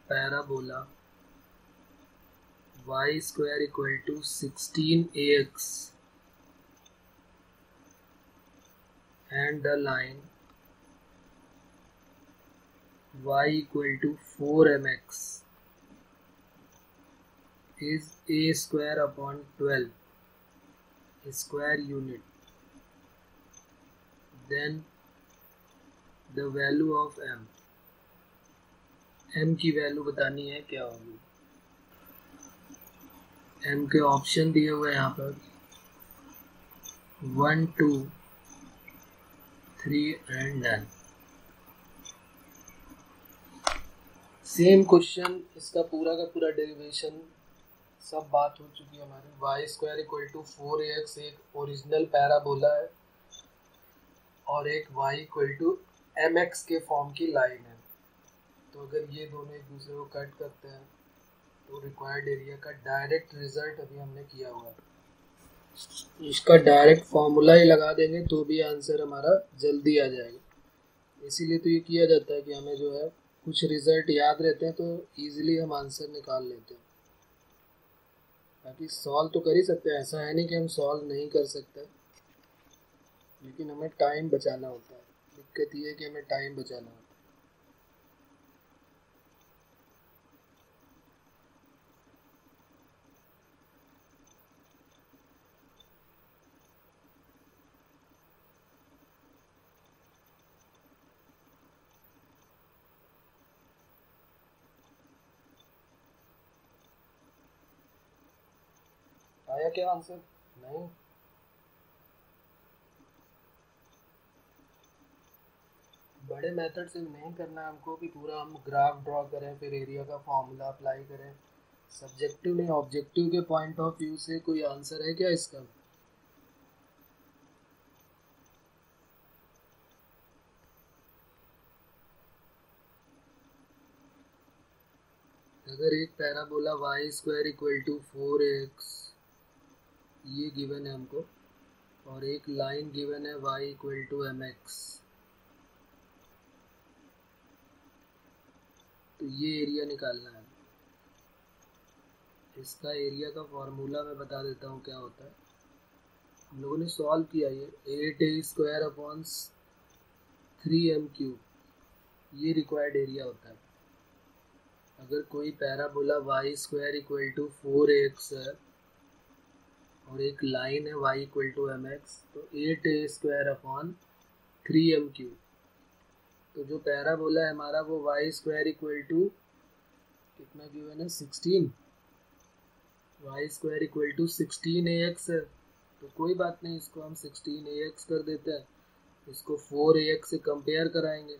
parabola y square equal to 16ax and the line y equal to 4mx is a square upon 12 square unit, then the value of m की value बतानी है क्या होगी। m के option दिए हुए यहाँ पर 1 2 3 एंड 9। सेम क्वेश्चन, इसका पूरा का पूरा डेरिवेशन सब बात हो चुकी है हमारी। Y square equal to 4ax एक ओरिजिनल पैराबोला है और एक y इक्वल टू mx के फॉर्म की लाइन है, तो अगर ये दोनों एक दूसरे को कट करते हैं तो रिक्वायर्ड एरिया का डायरेक्ट रिजल्ट अभी हमने किया हुआ है। इसका डायरेक्ट फॉर्मूला ही लगा देंगे तो भी आंसर हमारा जल्दी आ जाएगा। इसीलिए तो ये किया जाता है कि हमें जो है कुछ रिजल्ट याद रहते हैं तो इजीली हम आंसर निकाल लेते हैं। बाकी सॉल्व तो कर ही सकते हैं, ऐसा है नहीं कि हम सॉल्व नहीं कर सकते, लेकिन हमें टाइम बचाना होता है। दिक्कत ये है कि हमें टाइम बचाना होता है। आया क्या आंसर? नहीं, बड़े मेथड से नहीं करना है हमको कि पूरा हम ग्राफ ड्रॉ करें फिर एरिया का फॉर्मूला अप्लाई करें। सब्जेक्टिव नहीं ऑब्जेक्टिव के पॉइंट ऑफ व्यू से कोई आंसर है क्या इसका? अगर एक parabola y square equal to 4x ये गिवन है हमको, और एक लाइन गिवन है y इक्वल टू mx, तो ये एरिया निकालना है। इसका एरिया का फॉर्मूला मैं बता देता हूँ क्या होता है। हम लोगों ने सॉल्व किया ये 8a² अपॉन 3m³, ये रिक्वायर्ड एरिया होता है। अगर कोई parabola y² equal to 4ax है और एक लाइन है y इक्वल टू mx, तो 8a² अपॉन 3m³, तो जो पैराबोला है हमारा वो y² इक्वल टू कितना गिवन है 16, y² इक्वल टू 16ax है। तो कोई बात नहीं, इसको हम 16ax कर देते हैं, इसको 4ax से कंपेयर कराएंगे।